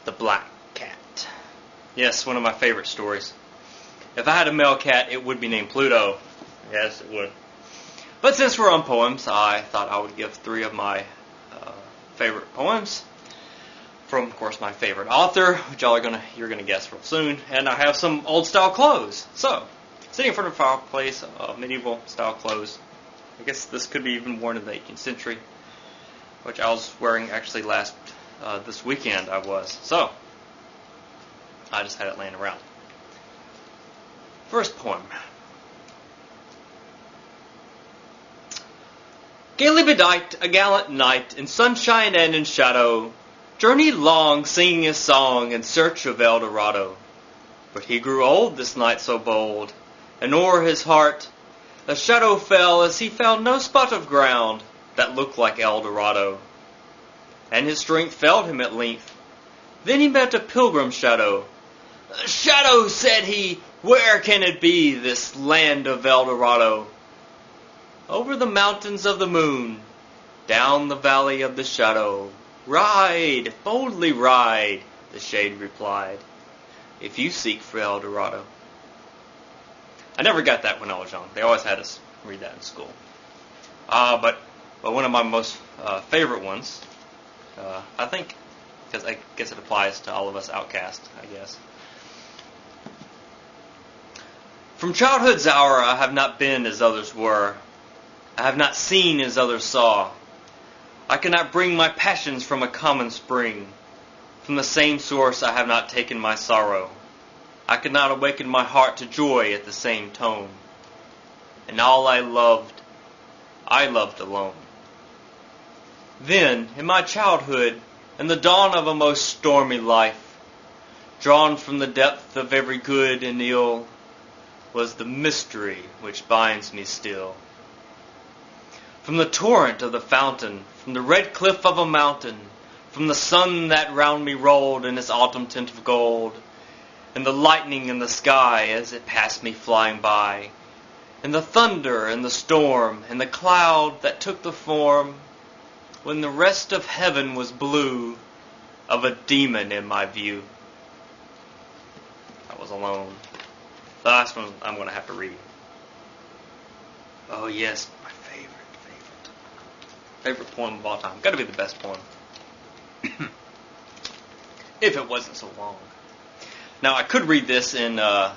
The Black Cat. Yes, one of my favorite stories. If I had a male cat, it would be named Pluto. Yes, it would. But since we're on poems, I thought I would give 3 of my favorite poems from, of course, my favorite author, which you're gonna guess real soon. And I have some old style clothes. So, sitting in front of a fireplace, medieval style clothes. I guess this could be even worn in the 18th century, which I was wearing actually this weekend. So I just had it laying around. First poem. Gaily bedight, a gallant knight, in sunshine and in shadow, journeyed long, singing his song in search of El Dorado. But he grew old, this knight so bold, and o'er his heart a shadow fell as he found no spot of ground that looked like El Dorado. And his strength failed him at length. Then he met a pilgrim shadow. "Shadow," said he, "where can it be, this land of El Dorado?" "Over the mountains of the moon, down the valley of the shadow. Ride, boldly ride," the shade replied, "if you seek for El Dorado." I never got that when I was young. They always had us read that in school. But one of my most favorite ones, I think, because I guess it applies to all of us outcasts, I guess. From childhood's hour I have not been as others were. I have not seen as others saw. I cannot bring my passions from a common spring. From the same source I have not taken my sorrow. I could not awaken my heart to joy at the same tone. And all I loved alone. Then, in my childhood, in the dawn of a most stormy life, drawn from the depth of every good and ill, was the mystery which binds me still. From the torrent of the fountain, from the red cliff of a mountain, from the sun that round me rolled in its autumn tint of gold, and the lightning in the sky as it passed me flying by, and the thunder and the storm, and the cloud that took the form, when the rest of heaven was blue, of a demon in my view. I was alone. The last one I'm going to have to read. Oh yes, my favorite poem of all time. Got to be the best poem. If it wasn't so long. Now, I could read this in, and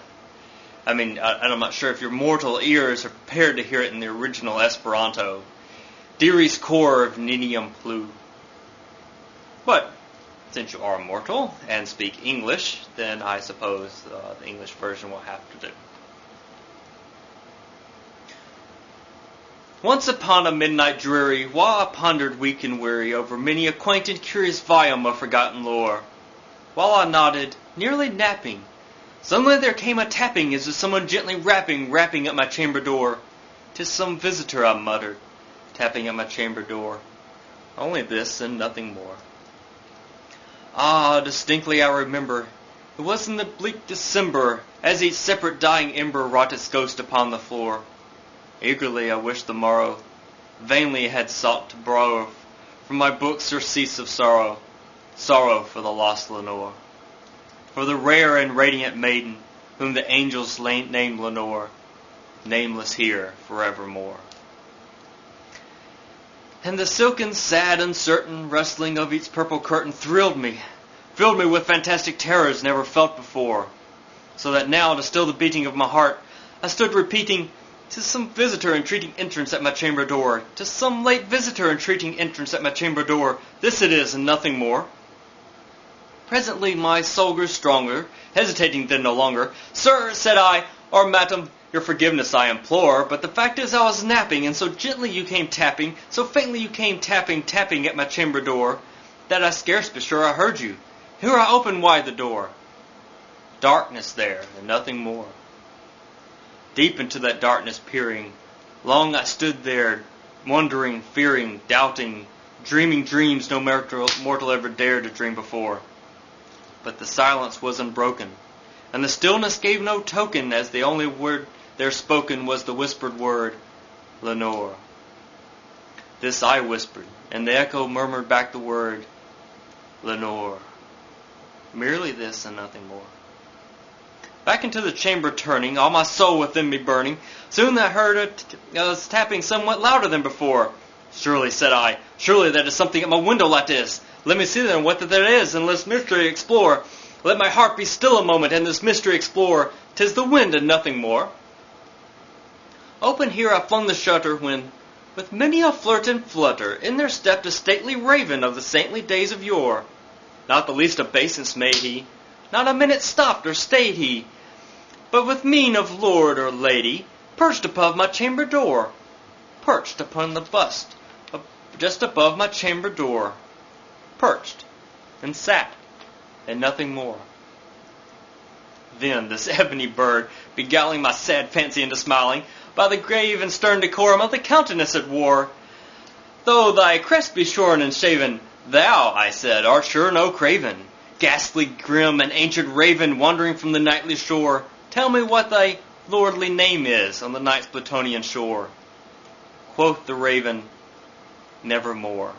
I'm not sure if your mortal ears are prepared to hear it in the original Esperanto. Diris cor nenium plu. But, since you are mortal and speak English, then I suppose the English version will have to do. Once upon a midnight dreary, while I pondered weak and weary over many a quaint and curious volume of forgotten lore, while I nodded, nearly napping, suddenly there came a tapping as of someone gently rapping at my chamber door. "'Tis some visitor," I muttered, tapping at my chamber door. Only this and nothing more. Ah, distinctly I remember, it was in the bleak December, as each separate dying ember wrought its ghost upon the floor. Eagerly I wished the morrow, vainly had sought to borrow from my books surcease of sorrow for the lost Lenore, for the rare and radiant maiden whom the angels named Lenore, nameless here forevermore. And the silken, sad, uncertain rustling of each purple curtain filled me with fantastic terrors never felt before, so that now, to still the beating of my heart, I stood repeating, "'Tis some visitor entreating entrance at my chamber door. 'Tis some late visitor entreating entrance at my chamber door. This it is, and nothing more." Presently my soul grew stronger, hesitating then no longer. "Sir," said I, "or madam, your forgiveness I implore, but the fact is I was napping, and so gently you came tapping, so faintly you came tapping at my chamber door, that I scarce be sure I heard you. Here I opened wide the door. Darkness there, and nothing more. Deep into that darkness peering, long I stood there, wondering, fearing, doubting, dreaming dreams no mortal ever dared to dream before. But the silence was unbroken, and the stillness gave no token, as the only word there spoken was the whispered word, Lenore. This I whispered, and the echo murmured back the word, Lenore. merely this and nothing more. Back into the chamber turning, all my soul within me burning, soon I heard it was tapping somewhat louder than before. Surely, said I, surely that is something at my window like this. Let me see then what that is, and let's mystery explore. Let my heart be still a moment, and this mystery explore. 'Tis the wind and nothing more. Open here I flung the shutter, when, with many a flirt and flutter, in there stepped a stately raven of the saintly days of yore. Not the least obeisance made he, not a minute stopped or stayed he, but with mien of lord or lady, perched above my chamber door, perched upon the bust, just above my chamber door, perched, and sat, and nothing more. Then this ebony bird, beguiling my sad fancy into smiling, by the grave and stern decorum of the countenance it wore, though thy crest be shorn and shaven, thou, I said, art sure no craven, ghastly, grim, and ancient raven, wandering from the nightly shore. Tell me what thy lordly name is on the night's Plutonian shore. Quoth the raven, Nevermore.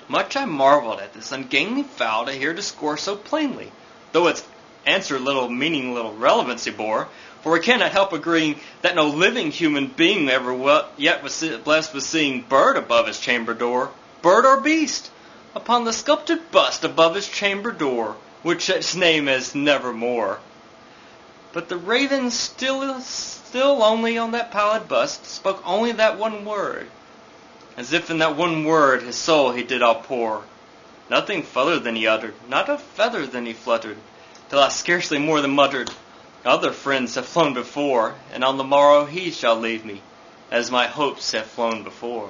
Much I marveled at this ungainly fowl to hear discourse so plainly, though its answer little meaning, little relevancy bore, for we cannot help agreeing that no living human being ever yet was blessed with seeing bird above his chamber door, bird or beast, upon the sculpted bust above his chamber door, which its name is Nevermore. But the raven still only on that pallid bust spoke only that one word, as if in that one word his soul he did outpour. Nothing further than he uttered, not a feather than he fluttered, till I scarcely more than muttered, Other friends have flown before, and on the morrow he shall leave me, as my hopes have flown before.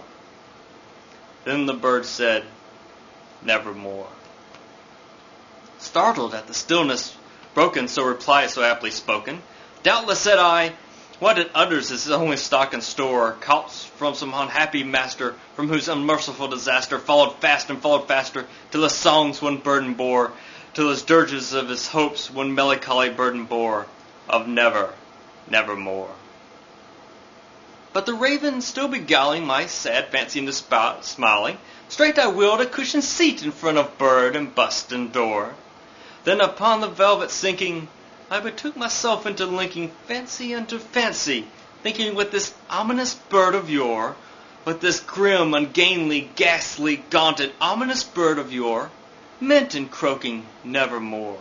Then the bird said, Nevermore. Startled at the stillness broken, so reply so aptly spoken, doubtless, said I, what it utters is only stock and store, caught from some unhappy master, from whose unmerciful disaster followed fast and followed faster, till his songs one burden bore, till his dirges of his hopes one melancholy burden bore, of never, nevermore. But the raven still beguiling my sad fancy into smiling, straight I willed a cushioned seat in front of bird and bust and door. Then upon the velvet sinking, I betook myself into linking fancy unto fancy, thinking with this ominous bird of yore, with this grim, ungainly, ghastly, gaunted, ominous bird of yore, meant in croaking nevermore.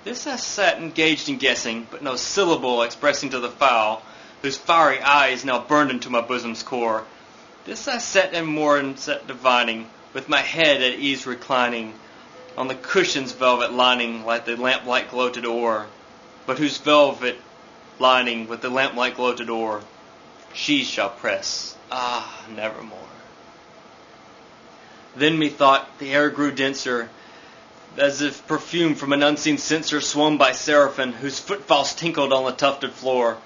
This I sat engaged in guessing, but no syllable expressing to the fowl, whose fiery eyes now burned into my bosom's core. This I sat and more and sat divining, with my head at ease reclining, on the cushion's velvet lining like the lamplight gloated o'er, but whose velvet lining with the lamplight gloated o'er, she shall press, nevermore. Then methought the air grew denser, as if perfume from an unseen censer swung by seraphim, whose footfalls tinkled on the tufted floor.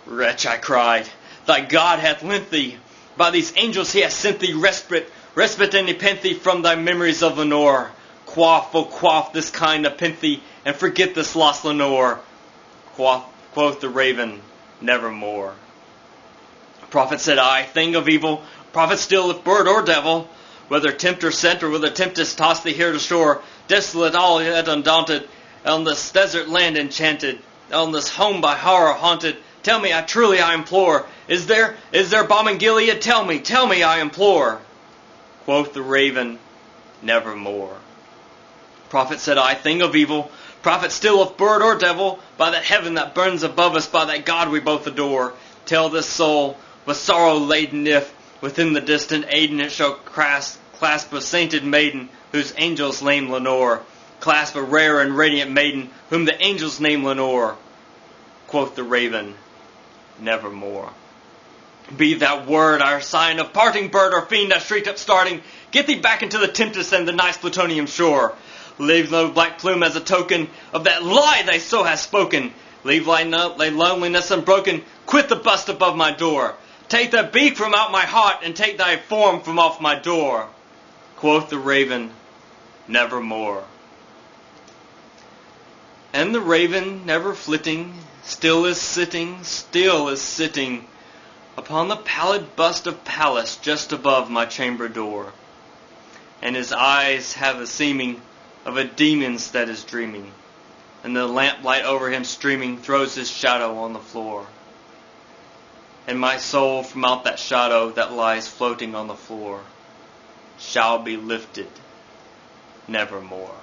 Wretch, I cried, thy God hath lent thee, by these angels he hath sent thee respite and nepenthe from thy memories of Lenore. Quaff, oh quaff this kind nepenthe, and forget this lost Lenore. Quoth the raven, Nevermore. Prophet, said I, thing of evil, prophet still if bird or devil, whether tempter sent or whether tempest tossed thee here to shore, desolate all yet undaunted, on this desert land enchanted, on this home by horror haunted, tell me, I truly I implore, is there balm in Gilead? Tell me, I implore. Quoth the raven, Nevermore. Prophet, said I, thing of evil, prophet still of bird or devil, by that heaven that burns above us, by that God we both adore, tell this soul, with sorrow laden, if within the distant Aden it shall clasp a sainted maiden, whose angels name Lenore, clasp a rare and radiant maiden, whom the angels name Lenore. Quoth the raven, Nevermore. Be that word our sign of parting, bird or fiend that shrieked up starting, get thee back into the tempest and the night's plutonium shore. Leave no black plume as a token of that lie they so hast spoken. Leave thy loneliness unbroken, quit the bust above my door. Take thy beak from out my heart, and take thy form from off my door. Quoth the raven, Nevermore. And the raven, never flitting, still is sitting, upon the pallid bust of Pallas just above my chamber door. and his eyes have the seeming of a demon's that is dreaming, and the lamplight over him streaming throws his shadow on the floor. And my soul from out that shadow that lies floating on the floor shall be lifted nevermore.